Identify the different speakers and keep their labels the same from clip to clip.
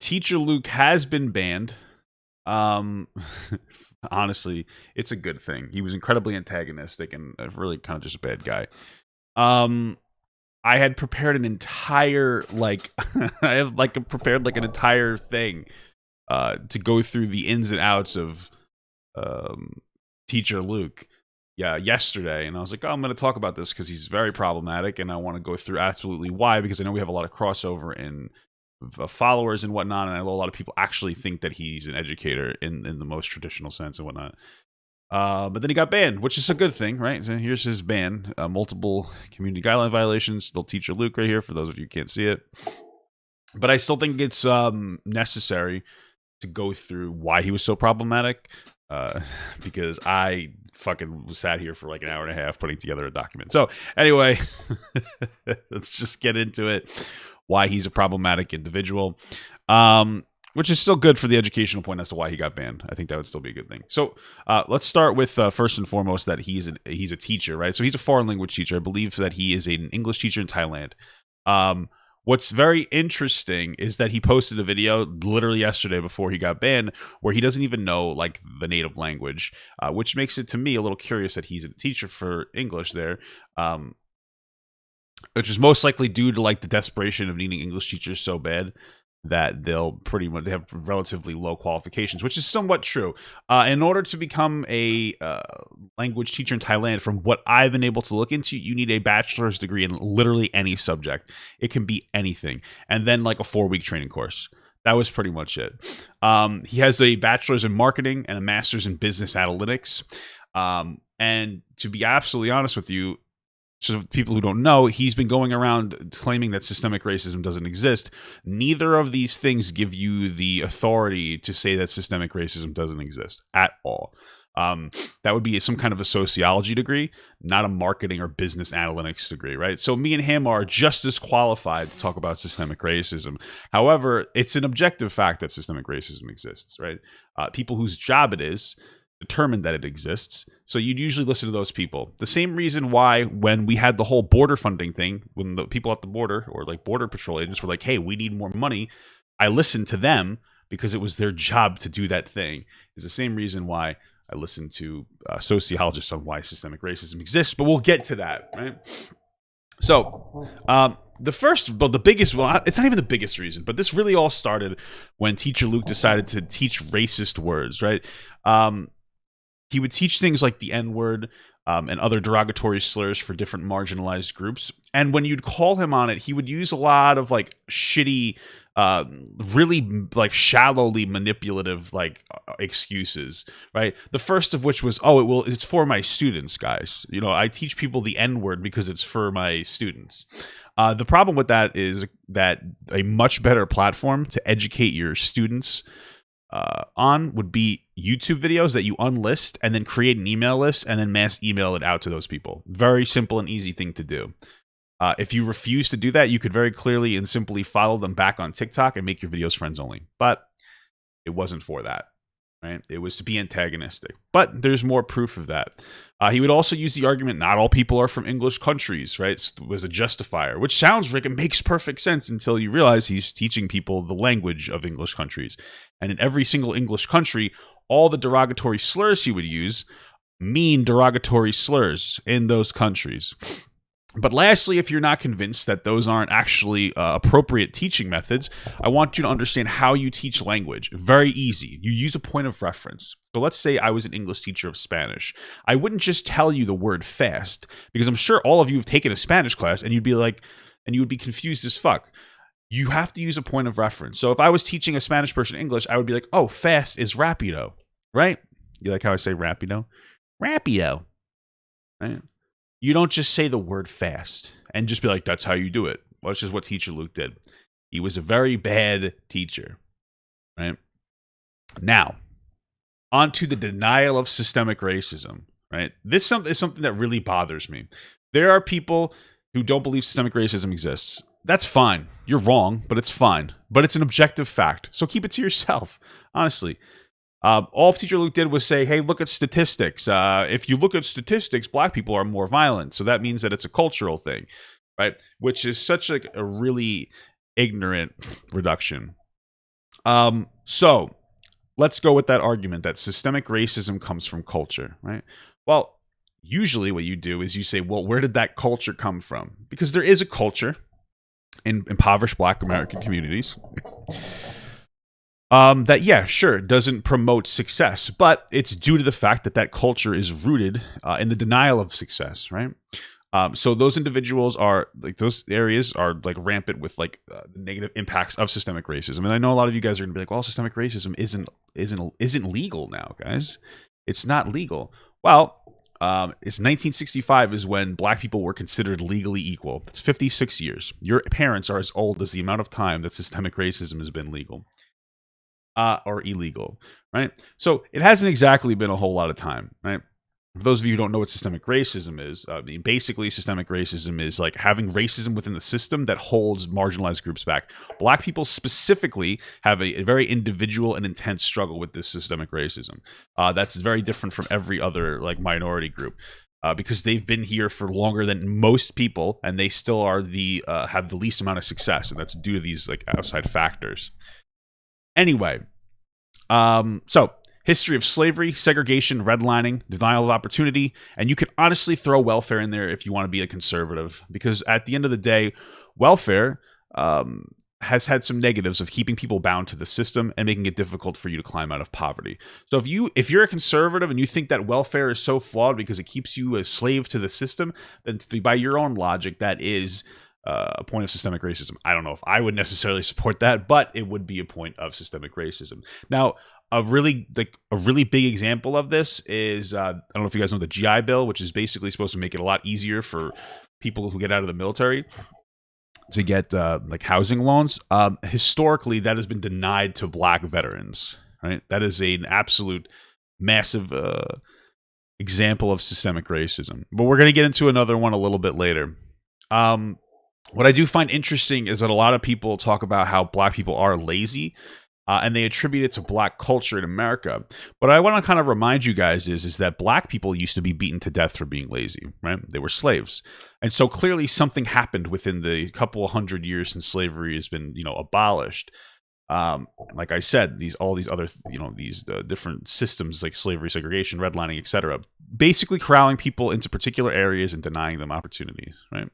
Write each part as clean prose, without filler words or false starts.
Speaker 1: Teacher Luke has been banned. Um, honestly, it's a good thing. He was incredibly antagonistic and really kind of just a bad guy. I had prepared an entire I have prepared like an entire thing to go through the ins and outs of Teacher Luke. Yeah, yesterday, and I was like, oh, I'm going to talk about this because he's very problematic, and I want to go through absolutely why, because I know we have a lot of crossover in followers and whatnot, and I know a lot of people actually think that he's an educator in the most traditional sense and whatnot. But then he got banned, which is a good thing, right? So here's his ban. Multiple community guideline violations. Still Teacher Luke right here, for those of you who can't see it. But I still think it's necessary to go through why he was so problematic. Because I fucking sat here for like an hour and a half putting together a document. So anyway, let's just get into it. Why he's a problematic individual, which is still good for the educational point as to why he got banned. I think that would still be a good thing. So let's start with first and foremost that he's a teacher, right? So he's a foreign language teacher. I believe that he is an English teacher in Thailand. What's very interesting is that he posted a video literally yesterday before he got banned where he doesn't even know like the native language, which makes it to me a little curious that he's a teacher for English there, which is most likely due to like the desperation of needing English teachers so bad that they'll pretty much have relatively low qualifications, which is somewhat true. In order to become a language teacher in Thailand, from what I've been able to look into, you need a bachelor's degree in literally any subject. It can be anything. And then like a 4-week training course. That was pretty much it. He has a bachelor's in marketing and a master's in business analytics. And to be absolutely honest with you, so people who don't know, he's been going around claiming that systemic racism doesn't exist. Neither of these things give you the authority to say that systemic racism doesn't exist at all. That would be some kind of a sociology degree, not a marketing or business analytics degree, right? So me and him are just as qualified to talk about systemic racism. However, it's an objective fact that systemic racism exists, right? People whose job it is determined that it exists. So you'd usually listen to those people. The same reason why when we had the whole border funding thing, when the people at the border or like border patrol agents were like, hey, we need more money, I listened to them because it was their job to do that thing. It's the same reason why I listened to sociologists on why systemic racism exists, but we'll get to that, right? So the biggest, well, it's not even the biggest reason, but this really all started when Teacher Luke decided to teach racist words, right? He would teach things like the N-word and other derogatory slurs for different marginalized groups. And when you'd call him on it, he would use a lot of like shitty, really like shallowly manipulative like excuses, right? The first of which was, it's for my students, guys. You know, I teach people the N-word because it's for my students. The problem with that is that a much better platform to educate your students on would be YouTube videos that you unlist and then create an email list and then mass email it out to those people. Very simple and easy thing to do. If you refuse to do that, you could very clearly and simply follow them back on TikTok and make your videos friends only. But it wasn't for that, right? It was to be antagonistic. But there's more proof of that. He would also use the argument, not all people are from English countries, right? It was a justifier, which sounds like it makes perfect sense until you realize he's teaching people the language of English countries. And in every single English country, all the derogatory slurs he would use mean derogatory slurs in those countries. But lastly, if you're not convinced that those aren't actually appropriate teaching methods, I want you to understand how you teach language. Very easy. You use a point of reference. So let's say I was an English teacher of Spanish. I wouldn't just tell you the word fast, because I'm sure all of you have taken a Spanish class and you would be confused as fuck. You have to use a point of reference. So if I was teaching a Spanish person English, I would be like, oh, fast is rapido, right? You like how I say rapido? Rapido, right? You don't just say the word fast and just be like, that's how you do it. Well, that's just what Teacher Luke did. He was a very bad teacher, right? Now, on to the denial of systemic racism, right? This is something that really bothers me. There are people who don't believe systemic racism exists. That's fine. You're wrong, but it's fine. But it's an objective fact. So keep it to yourself, honestly. All Teacher Luke did was say, hey, look at statistics. If you look at statistics, black people are more violent. So that means that it's a cultural thing, right? Which is such a really ignorant reduction. So let's go with that argument that systemic racism comes from culture, right? Well, usually what you do is you say, well, where did that culture come from? Because there is a culture in impoverished Black American communities that, yeah, sure, doesn't promote success, but it's due to the fact that that culture is rooted in the denial of success, right? So those individuals are like those areas are like rampant with like the negative impacts of systemic racism. And I know a lot of you guys are gonna be like, well, systemic racism isn't legal now, guys. It's not legal. Well, it's 1965 is when Black people were considered legally equal. It's 56 years. Your parents are as old as the amount of time that systemic racism has been legal. Or illegal, right? So it hasn't exactly been a whole lot of time, right? For those of you who don't know what systemic racism is, I mean, basically, systemic racism is like having racism within the system that holds marginalized groups back. Black people specifically have a very individual and intense struggle with this systemic racism. That's very different from every other like minority group. Because they've been here for longer than most people, and they still are have the least amount of success, and that's due to these like outside factors. Anyway, so history of slavery, segregation, redlining, denial of opportunity, and you could honestly throw welfare in there if you want to be a conservative, because at the end of the day, welfare has had some negatives of keeping people bound to the system and making it difficult for you to climb out of poverty. So if you're a conservative and you think that welfare is so flawed because it keeps you a slave to the system, then by your own logic, that is a point of systemic racism. I don't know if I would necessarily support that, but it would be a point of systemic racism. Now, a really big example of this is I don't know if you guys know the GI Bill, which is basically supposed to make it a lot easier for people who get out of the military to get like housing loans. Historically, that has been denied to Black veterans. Right, that is an absolute massive example of systemic racism. But we're going to get into another one a little bit later. What I do find interesting is that a lot of people talk about how Black people are lazy, and they attribute it to Black culture in America. But I want to kind of remind you guys is that Black people used to be beaten to death for being lazy, right? They were slaves. And so clearly something happened within the couple of hundred years since slavery has been, abolished. Like I said, all these other, these different systems like slavery, segregation, redlining, etc., basically corralling people into particular areas and denying them opportunities, right?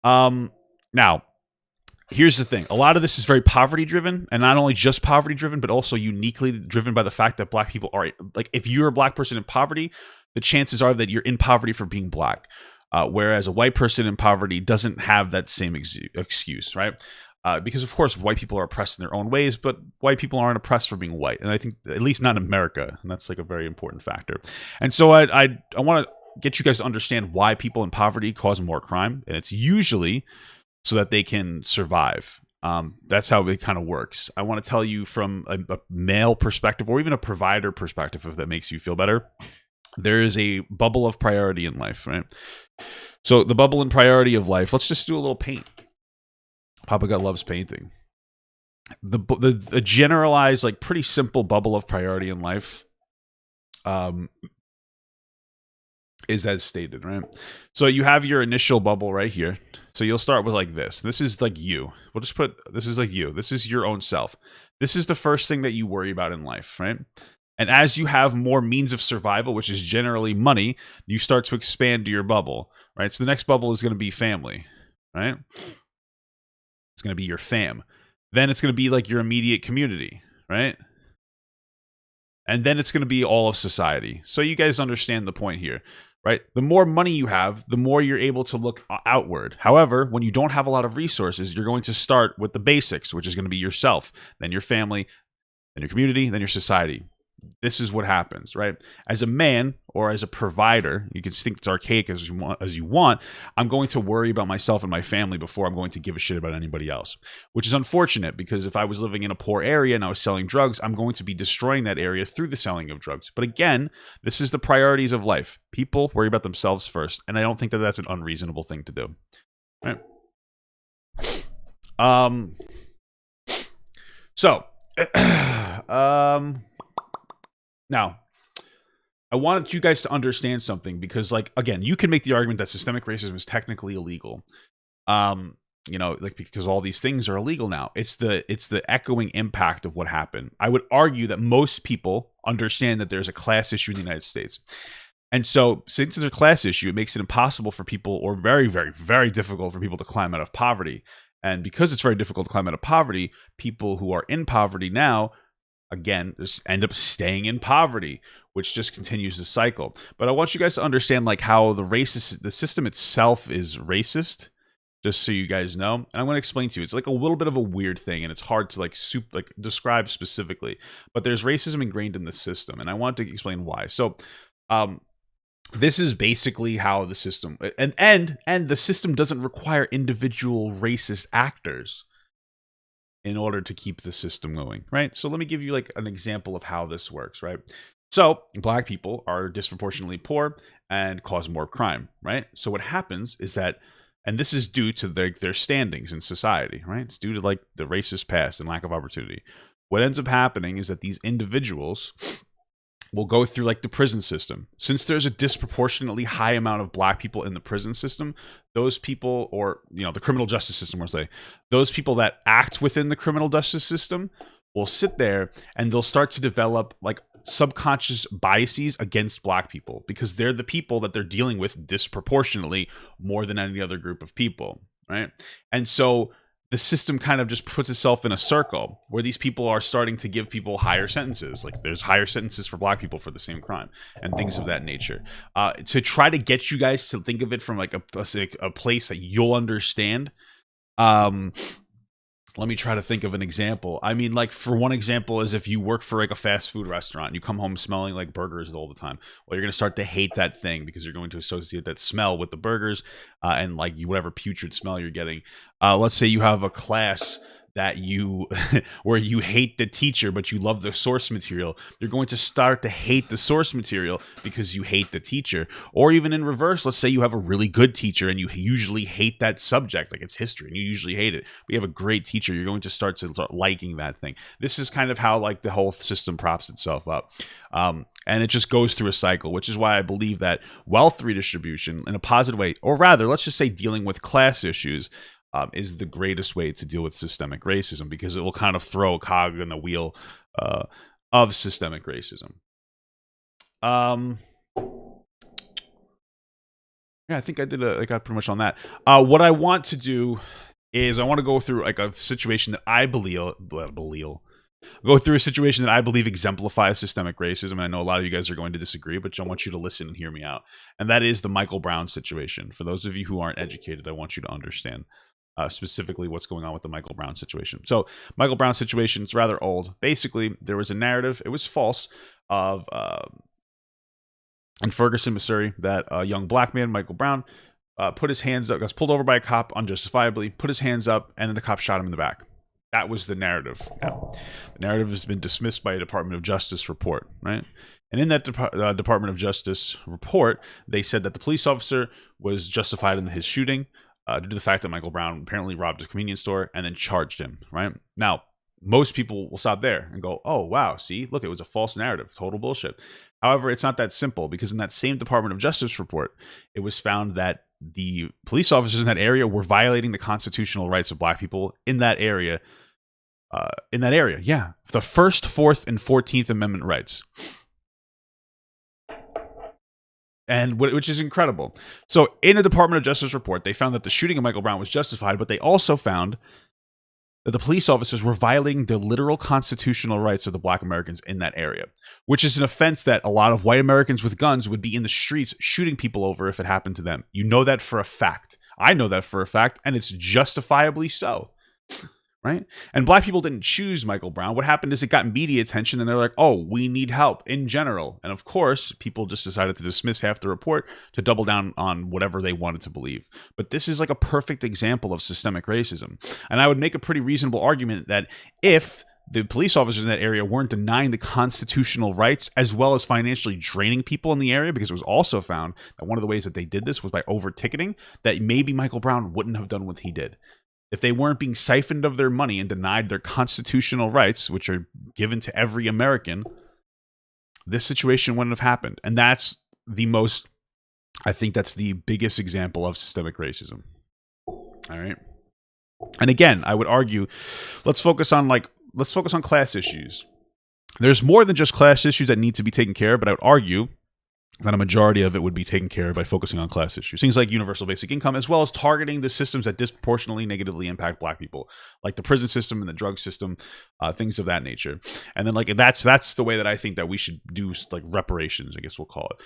Speaker 1: Now, here's the thing. A lot of this is very poverty driven, and not only just poverty driven, but also uniquely driven by the fact that Black people are like, if you're a Black person in poverty, the chances are that you're in poverty for being Black. Whereas a white person in poverty doesn't have that same excuse, right? Because of course white people are oppressed in their own ways, but white people aren't oppressed for being white. And I think at least not in America. And that's like a very important factor. And so I want to get you guys to understand why people in poverty cause more crime, and it's usually so that they can survive. That's how it kind of works. I want to tell you from a male perspective, or even a provider perspective, if that makes you feel better. There is a bubble of priority in life, right? So the bubble and priority of life. Let's just do a little paint. Papa God loves painting. The generalized, like pretty simple bubble of priority in life. Is as stated, right? So you have your initial bubble right here. So you'll start with like this. This is like you. We'll just put, this is like you. This is your own self. This is the first thing that you worry about in life, right? And as you have more means of survival, which is generally money, you start to expand to your bubble, right? So the next bubble is going to be family, right? It's going to be your fam. Then it's going to be like your immediate community, right? And then it's going to be all of society. So you guys understand the point here. Right? The more money you have, the more you're able to look outward. However, when you don't have a lot of resources, you're going to start with the basics, which is going to be yourself, then your family, then your community, then your society. This is what happens, right? As a man or as a provider, you can think it's archaic as you want. I'm going to worry about myself and my family before I'm going to give a shit about anybody else, which is unfortunate because if I was living in a poor area and I was selling drugs, I'm going to be destroying that area through the selling of drugs. But again, this is the priorities of life. People worry about themselves first, and I don't think that that's an unreasonable thing to do. Right? So, now, I wanted you guys to understand something because, like, again, you can make the argument that systemic racism is technically illegal. like because all these things are illegal now. It's the echoing impact of what happened. I would argue that most people understand that there's a class issue in the United States. And so, since it's a class issue, it makes it impossible for people, or very, very, very difficult for people to climb out of poverty. And because it's very difficult to climb out of poverty, people who are in poverty now, again, just end up staying in poverty, which just continues the cycle. But I want you guys to understand like how the system itself is racist, just so you guys know. And I'm going to explain to you. It's like a little bit of a weird thing, and it's hard to like describe specifically. But there's racism ingrained in the system, and I want to explain why. So, this is basically how the system and the system doesn't require individual racist actors in order to keep the system going, right? So let me give you like an example of how this works, right? So black people are disproportionately poor and cause more crime, right? So what happens is that, and this is due to their standings in society, right? It's due to like the racist past and lack of opportunity. What ends up happening is that these individuals will go through like the prison system. Since there's a disproportionately high amount of black people in the prison system, those people, or the criminal justice system, we'll say, those people that act within the criminal justice system will sit there and they'll start to develop like subconscious biases against black people because they're the people that they're dealing with disproportionately more than any other group of people, right? And so the system kind of just puts itself in a circle where these people are starting to give people higher sentences. Like there's higher sentences for black people for the same crime and things of that nature. To try to get you guys to think of it from like a place that you'll understand. Let me try to think of an example. I mean, like for one example is if you work for like a fast food restaurant, you come home smelling like burgers all the time. Well, you're going to start to hate that thing because you're going to associate that smell with the burgers and like whatever putrid smell you're getting. Let's say you have a class that you where you hate the teacher but you love the source material. You're going to start to hate the source material because you hate the teacher. Or even in reverse, let's say you have a really good teacher and you usually hate that subject, like it's history, and you usually hate it, but you have a great teacher, you're going to start liking that thing. This is kind of how like the whole system props itself up, and it just goes through a cycle, which is why I believe that wealth redistribution in a positive way, or rather let's just say dealing with class issues, is the greatest way to deal with systemic racism, because it will kind of throw a cog in the wheel of systemic racism. Yeah, I think I got pretty much on that. What I want to do is I want to go through like a situation that I believe exemplifies systemic racism. And I know a lot of you guys are going to disagree, but I want you to listen and hear me out. And that is the Michael Brown situation. For those of you who aren't educated, I want you to understand specifically what's going on with the Michael Brown situation. So Michael Brown situation, it's rather old. Basically, there was a narrative, it was false, of in Ferguson, Missouri, that a young black man, Michael Brown, put his hands up, got pulled over by a cop unjustifiably, put his hands up, and then the cop shot him in the back. That was the narrative. Now, the narrative has been dismissed by a Department of Justice report, right? And in that Department of Justice report, they said that the police officer was justified in his shooting due to the fact that Michael Brown apparently robbed a convenience store and then charged him, right? Now, most people will stop there and go, oh, wow, see, look, it was a false narrative, total bullshit. However, it's not that simple, because in that same Department of Justice report, it was found that the police officers in that area were violating the constitutional rights of black people in that area. Yeah. The First, Fourth, and 14th Amendment rights. And which is incredible. So in a Department of Justice report, they found that the shooting of Michael Brown was justified, but they also found that the police officers were violating the literal constitutional rights of the black Americans in that area, which is an offense that a lot of white Americans with guns would be in the streets shooting people over if it happened to them. You know that for a fact. I know that for a fact, and it's justifiably so. Right? And black people didn't choose Michael Brown. What happened is it got media attention, and they're like, oh, we need help in general. And of course, people just decided to dismiss half the report to double down on whatever they wanted to believe. But this is like a perfect example of systemic racism. And I would make a pretty reasonable argument that if the police officers in that area weren't denying the constitutional rights as well as financially draining people in the area, because it was also found that one of the ways that they did this was by over-ticketing, that maybe Michael Brown wouldn't have done what he did. If they weren't being siphoned of their money and denied their constitutional rights, which are given to every American, this situation wouldn't have happened. And that's I think that's the biggest example of systemic racism. All right. And again, I would argue, let's focus on class issues. There's more than just class issues that need to be taken care of, but I would argue that a majority of it would be taken care of by focusing on class issues. Things like universal basic income, as well as targeting the systems that disproportionately negatively impact Black people, like the prison system and the drug system, things of that nature. And then, like, that's the way that I think that we should do, like, reparations, I guess we'll call it.